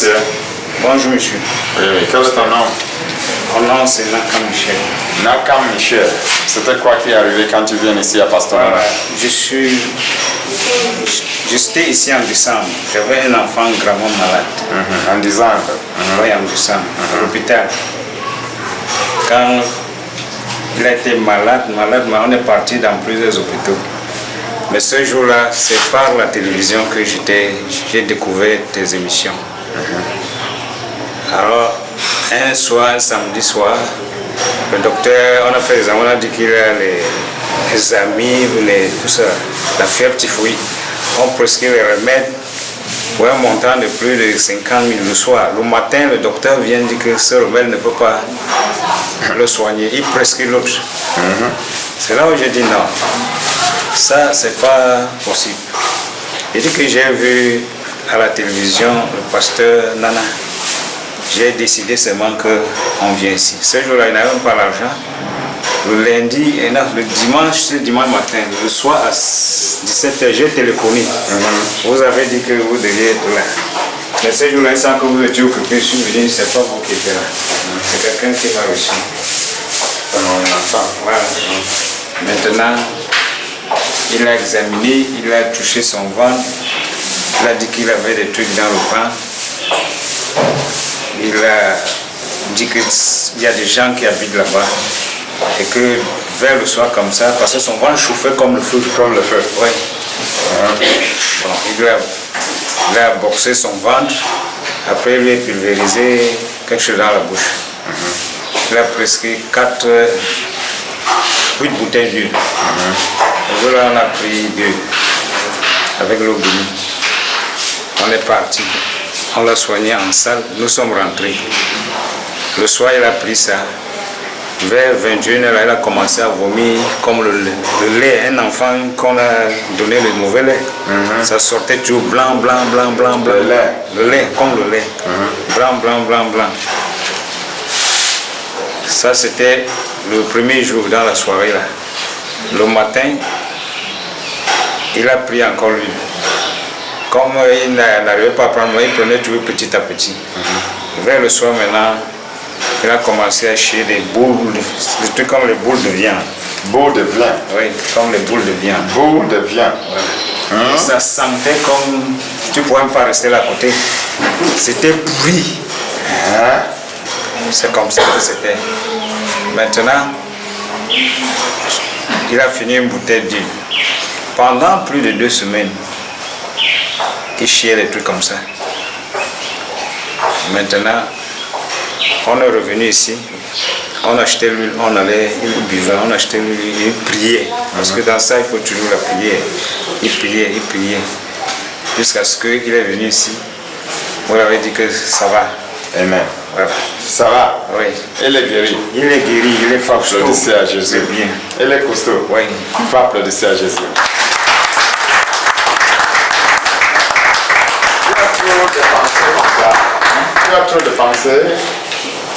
Monsieur. Bonjour, monsieur. Oui, quel est ton nom? Mon nom, c'est Nakam Michel. Nakam Michel. C'était quoi qui est arrivé quand tu viens ici à Pasteur? Voilà, j'étais ici en décembre. J'avais un enfant gravement malade. En décembre? Oui, en décembre, à l'hôpital. Quand il a été malade, on est parti dans plusieurs hôpitaux. Mais ce jour-là, c'est par la télévision que j'ai découvert tes émissions. Alors, un soir, un samedi soir, le docteur, on a fait les examens, on a dit qu'il a les amis, tout ça, la fièvre typhoïde. On prescrit les remèdes pour un montant de plus de 50 000 le soir. Le matin, le docteur vient dire que ce remède ne peut pas le soigner. Il prescrit l'autre. C'est là où j'ai dit non. Ça, c'est pas possible. Il dit que j'ai vu à la télévision le pasteur Nana. J'ai décidé seulement qu'on vient ici. Ce jour-là, il n'avait même pas l'argent. Le lundi, et non, le dimanche matin, le soir à 17h, j'ai téléphoné. Vous avez dit que vous deviez être là. Mais ce jour-là, sans que vous étiez occupé, je suis venu, c'est pas vous qui êtes là. C'est quelqu'un qui m'a reçu. Voilà. Maintenant, il a examiné, il a touché son ventre, il a dit qu'il avait des trucs dans le ventre. Il a dit qu'il y a des gens qui habitent là-bas et que vers le soir comme ça, parce que son ventre chauffait comme le feu. Comme le feu? Oui. Bon, il a boxé son ventre, après il lui a pulvérisé quelque chose dans la bouche. Il a prescrit 8 bouteilles d'huile. Et là, on a pris 2 avec l'eau bénie. On est parti. On l'a soigné en salle. Nous sommes rentrés. Le soir, il a pris ça. Vers 21h, il a commencé à vomir comme le lait. Un enfant qu'on a donné le mauvais lait. Ça sortait toujours blanc. Le lait, comme le lait. Blanc. Ça, c'était le premier jour dans la soirée là. Le matin, il a pris encore l'huile. Comme il n'arrivait pas à prendre, il prenait toujours petit à petit. Vers le soir maintenant, il a commencé à chier des boules, des trucs comme les boules de viande. Boules de viande? Oui, comme les boules de viande. Boules de viande? Ouais. Ça sentait comme, tu ne pouvais même pas rester là à côté. C'était pourri. C'est comme ça que c'était. Maintenant, il a fini une bouteille d'huile. Pendant plus de 2 semaines, il chiait des trucs comme ça. Maintenant, on est revenu ici, on achetait l'huile, on allait, il buvait, on achetait l'huile, il priait. Parce que dans ça, il faut toujours la prière. Il priait. Jusqu'à ce qu'il est venu ici, vous l'avez dit que ça va. Amen. Voilà. Ça va? Oui. Il est guéri? Il est guéri, il est costaud. Applaudissez à Jésus. C'est bien. Il est costaud? Oui. Il faut applaudir à Jésus. Tu as trop dépensé?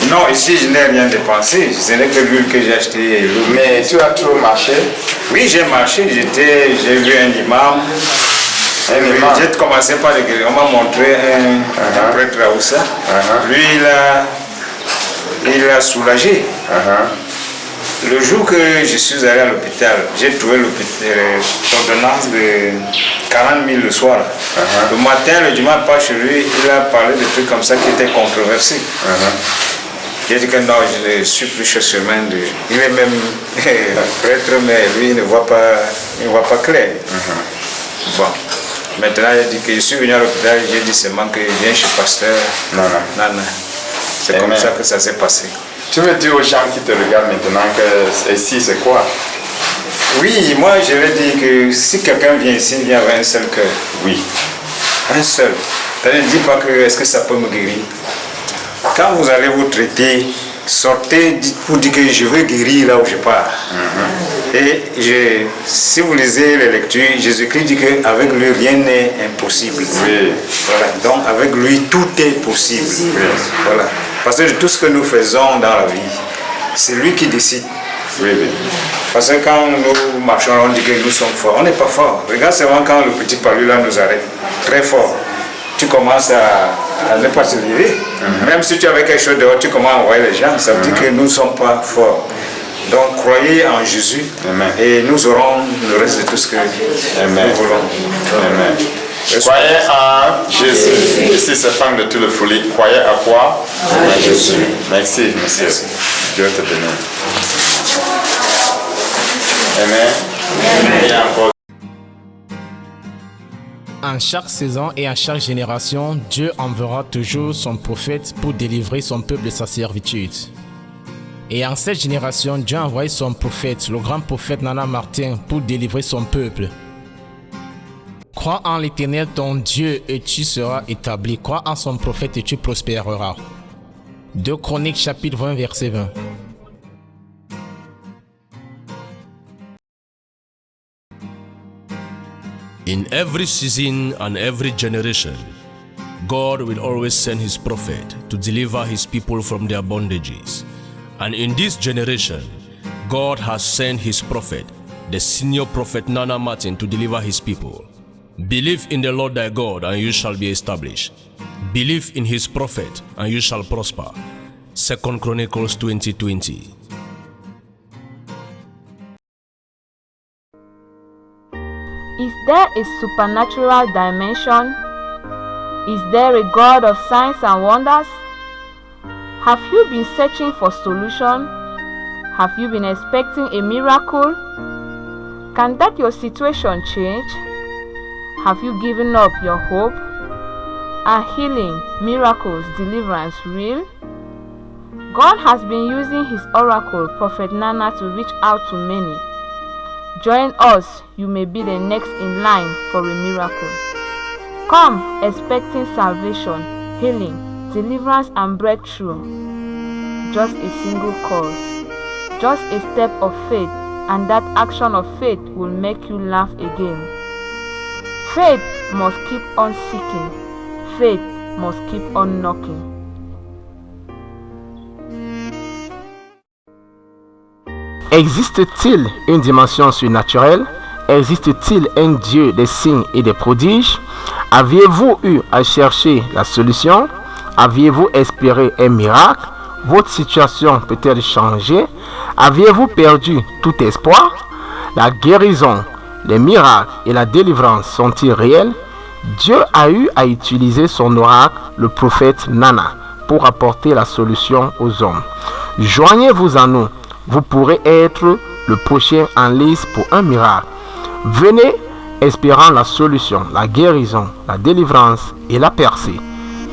Non, ici je n'ai rien dépensé. Ce n'est que l'huile que j'ai acheté. Mais tu as trop marché? Oui, j'ai marché. J'ai vu un imam. J'ai commencé par le guérir. On m'a montré un prêtre à Oussa. Lui, il a soulagé. Le jour que je suis allé à l'hôpital, j'ai trouvé l'ordonnance de 40 000 le soir. Le matin, le dimanche, pas chez lui, il a parlé de trucs comme ça qui étaient controversés. J'ai dit que non, je ne suis plus chez ce chemin. Il est même prêtre, mais lui, il ne voit pas clair. Bon. Maintenant, il a dit que je suis venu à l'hôpital, j'ai dit seulement que je viens chez pasteur. Non. C'est comme ça que ça s'est passé. Tu veux dire aux gens qui te regardent maintenant que ici c'est quoi? Oui, moi je vais dire que si quelqu'un vient ici, il vient avec un seul cœur. Oui. Un seul. Ne dis pas que est-ce que ça peut me guérir. Quand vous allez vous traiter, sortez pour dire que je veux guérir là où je pars. Et si vous lisez les lectures, Jésus-Christ dit qu'avec lui rien n'est impossible. Oui. Voilà. Donc avec lui tout est possible. Oui. Voilà. Parce que de tout ce que nous faisons dans la vie, c'est lui qui décide. Oui. Parce que quand nous marchons, on dit que nous sommes forts. On n'est pas forts. Regarde seulement quand le petit palu là nous arrête. Très fort. Tu commences à à ne pas se livrer. Même si tu avais quelque chose dehors, tu commences à envoyer les gens, ça veut dire que nous ne sommes pas forts. Donc croyez en Jésus et nous aurons le reste de tout ce que nous voulons. Amen. Croyez en Jésus. Ici, c'est femme de tout le folie. Croyez à quoi? À Jésus. Merci, monsieur. Dieu te bénisse. Amen. Et encore. En chaque saison et en chaque génération, Dieu enverra toujours son prophète pour délivrer son peuple de sa servitude. Et en cette génération, Dieu a envoyé son prophète, le grand prophète Nana Martin, pour délivrer son peuple. Crois en l'Éternel ton Dieu et tu seras établi. Crois en son prophète et tu prospéreras. 2 Chroniques chapitre 20 verset 20. In every season and every generation, God will always send his prophet to deliver his people from their bondages. And in this generation, God has sent his prophet, the senior prophet Nana Martin, to deliver his people. Believe in the Lord thy God and you shall be established. Believe in his prophet and you shall prosper. 2 Chronicles 20:20. Is there a supernatural dimension? Is there a God of signs and wonders? Have you been searching for solution? Have you been expecting a miracle? Can that your situation change? Have you given up your hope? Are healing, miracles, deliverance real? God has been using his oracle, Prophet Nana, to reach out to many. Join us, you may be the next in line for a miracle. Come expecting salvation, healing, deliverance and breakthrough. Just a single call, just a step of faith, and that action of faith will make you laugh again. Faith must keep on seeking. Faith must keep on knocking. Existe-t-il une dimension surnaturelle? Existe-t-il un Dieu des signes et des prodiges? Aviez-vous eu à chercher la solution? Aviez-vous espéré un miracle? Votre situation peut-elle changer? Aviez-vous perdu tout espoir? La guérison, les miracles et la délivrance sont-ils réels? Dieu a eu à utiliser son oracle, le prophète Nana, pour apporter la solution aux hommes. Joignez-vous à nous. Vous pourrez être le prochain en lice pour un miracle. Venez espérant la solution, la guérison, la délivrance et la percée.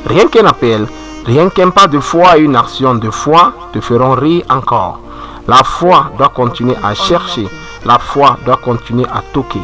Rien qu'un appel, rien qu'un pas de foi et une action de foi te feront rire encore. La foi doit continuer à chercher, la foi doit continuer à toquer.